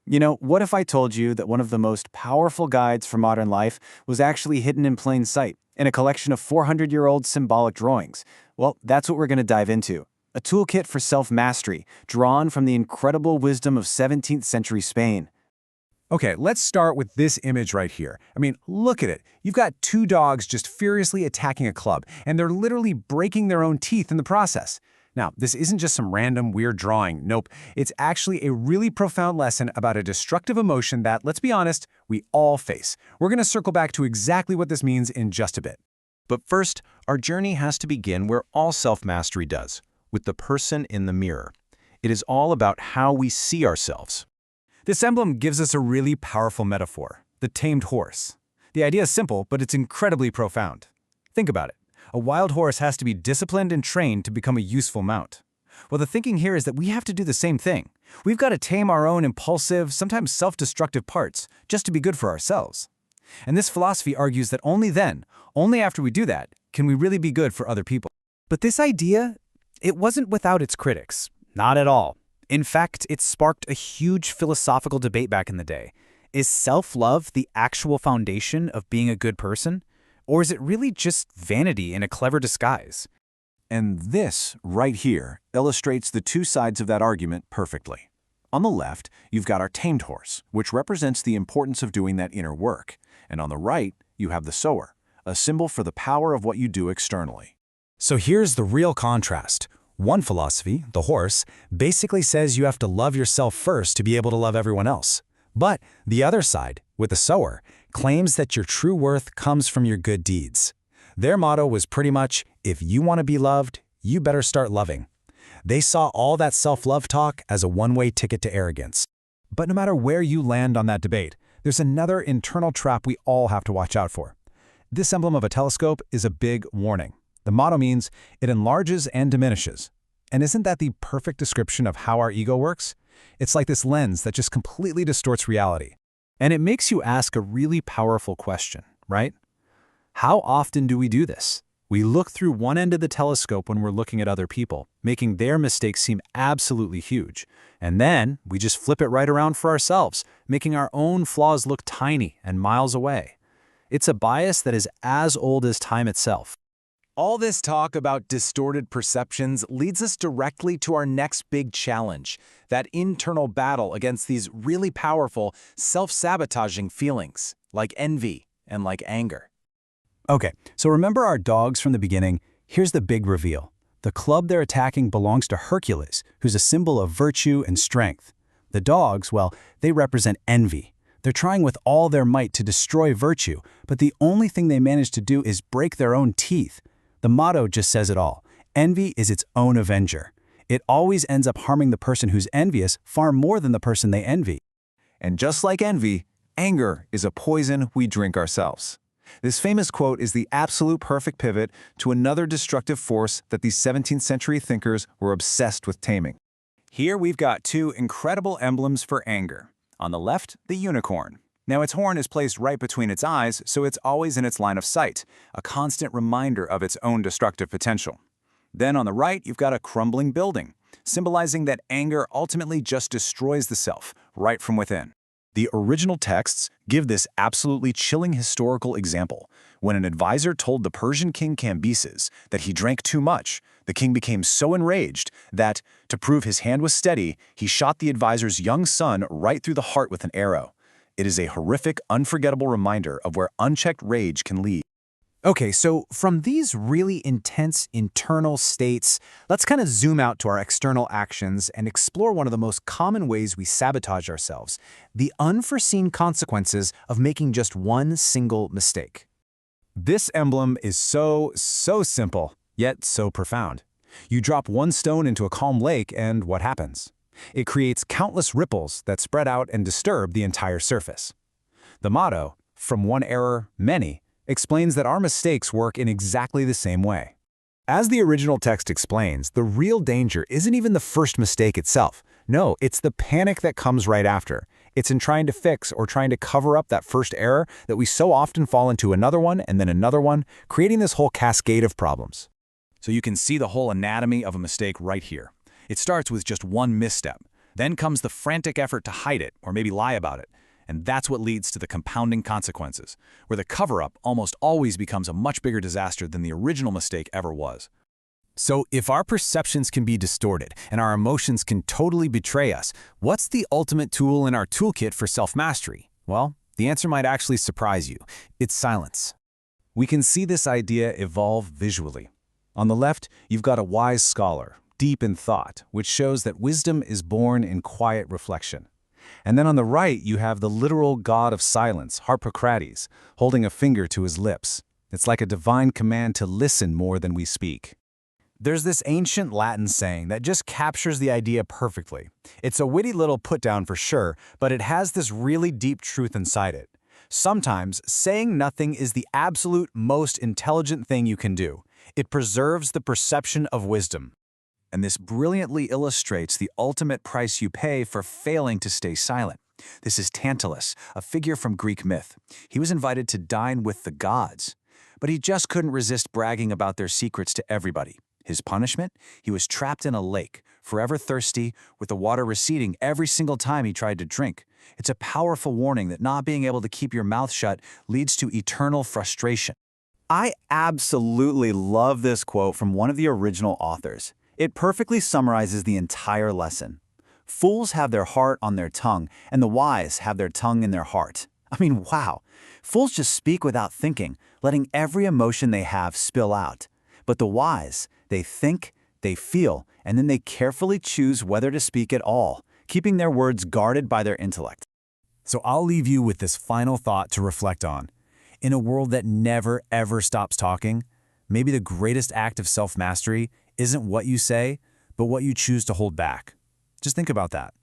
What if I told you that one of the most powerful guides for modern life was actually hidden in plain sight in a collection of 400-year-old symbolic drawings? Well, that's what we're going to dive into. A toolkit for self-mastery, drawn from the incredible wisdom of 17th-century Spain. Okay, let's start with this image right here. I mean, look at it. You've got two dogs just furiously attacking a club, and they're literally breaking their own teeth in the process. Now, this isn't just some random weird drawing. Nope, it's actually a really profound lesson about a destructive emotion that, let's be honest, we all face. We're going to circle back to exactly what this means in just a bit. But first, our journey has to begin where all self-mastery does, with the person in the mirror. It is all about how we see ourselves. This emblem gives us a really powerful metaphor, the tamed horse. The idea is simple, but it's incredibly profound. Think about it. A wild horse has to be disciplined and trained to become a useful mount. Well, the thinking here is that we have to do the same thing. We've got to tame our own impulsive, sometimes self-destructive parts, just to be good for ourselves. And this philosophy argues that only then, only after we do that, can we really be good for other people. But this idea, it wasn't without its critics. Not at all. In fact, it sparked a huge philosophical debate back in the day. Is self-love the actual foundation of being a good person? Or is it really just vanity in a clever disguise? And this, right here, illustrates the two sides of that argument perfectly. On the left, you've got our tamed horse, which represents the importance of doing that inner work. And on the right, you have the sower, a symbol for the power of what you do externally. So here's the real contrast. One philosophy, the horse, basically says you have to love yourself first to be able to love everyone else. But the other side, with the sower, claims that your true worth comes from your good deeds. Their motto was pretty much, if you want to be loved, you better start loving. They saw all that self-love talk as a one-way ticket to arrogance. But no matter where you land on that debate, there's another internal trap we all have to watch out for. This emblem of a telescope is a big warning. The motto means it enlarges and diminishes. And isn't that the perfect description of how our ego works? It's like this lens that just completely distorts reality. And it makes you ask a really powerful question, right? How often do we do this? We look through one end of the telescope when we're looking at other people, making their mistakes seem absolutely huge. And then we just flip it right around for ourselves, making our own flaws look tiny and miles away. It's a bias that is as old as time itself. All this talk about distorted perceptions leads us directly to our next big challenge, that internal battle against these really powerful, self-sabotaging feelings, like envy and like anger. Okay, so remember our dogs from the beginning? Here's the big reveal. The club they're attacking belongs to Hercules, who's a symbol of virtue and strength. The dogs, well, they represent envy. They're trying with all their might to destroy virtue, but the only thing they manage to do is break their own teeth. The motto just says it all. Envy is its own avenger. It always ends up harming the person who's envious far more than the person they envy. And just like envy, anger is a poison we drink ourselves. This famous quote is the absolute perfect pivot to another destructive force that these 17th century thinkers were obsessed with taming. Here we've got two incredible emblems for anger. On the left, the unicorn. Now its horn is placed right between its eyes, so it's always in its line of sight, a constant reminder of its own destructive potential. Then on the right, you've got a crumbling building, symbolizing that anger ultimately just destroys the self, right from within. The original texts give this absolutely chilling historical example. When an advisor told the Persian king Cambyses that he drank too much, the king became so enraged that, to prove his hand was steady, he shot the advisor's young son right through the heart with an arrow. It is a horrific, unforgettable reminder of where unchecked rage can lead. Okay, so from these really intense internal states, let's kind of zoom out to our external actions and explore one of the most common ways we sabotage ourselves, the unforeseen consequences of making just one single mistake. This emblem is so simple, yet so profound. You drop one stone into a calm lake, and what happens? It creates countless ripples that spread out and disturb the entire surface. The motto, "From one error, many," explains that our mistakes work in exactly the same way. As the original text explains, the real danger isn't even the first mistake itself. No, it's the panic that comes right after. It's in trying to fix or trying to cover up that first error that we so often fall into another one and then another one, creating this whole cascade of problems. So you can see the whole anatomy of a mistake right here. It starts with just one misstep. Then comes the frantic effort to hide it or maybe lie about it. And that's what leads to the compounding consequences, where the cover-up almost always becomes a much bigger disaster than the original mistake ever was. So if our perceptions can be distorted and our emotions can totally betray us, what's the ultimate tool in our toolkit for self-mastery? Well, the answer might actually surprise you. It's silence. We can see this idea evolve visually. On the left, you've got a wise scholar, deep in thought, which shows that wisdom is born in quiet reflection. And then on the right, you have the literal god of silence, Harpocrates, holding a finger to his lips. It's like a divine command to listen more than we speak. There's this ancient Latin saying that just captures the idea perfectly. It's a witty little put-down for sure, but it has this really deep truth inside it. Sometimes, saying nothing is the absolute most intelligent thing you can do. It preserves the perception of wisdom. And this brilliantly illustrates the ultimate price you pay for failing to stay silent. This is Tantalus, a figure from Greek myth. He was invited to dine with the gods, but he just couldn't resist bragging about their secrets to everybody. His punishment? He was trapped in a lake, forever thirsty, with the water receding every single time he tried to drink. It's a powerful warning that not being able to keep your mouth shut leads to eternal frustration. I absolutely love this quote from one of the original authors. It perfectly summarizes the entire lesson. Fools have their heart on their tongue, and the wise have their tongue in their heart. I mean, wow. Fools just speak without thinking, letting every emotion they have spill out. But the wise, they think, they feel, and then they carefully choose whether to speak at all, keeping their words guarded by their intellect. So I'll leave you with this final thought to reflect on. In a world that never, ever stops talking, maybe the greatest act of self-mastery isn't what you say, but what you choose to hold back. Just think about that.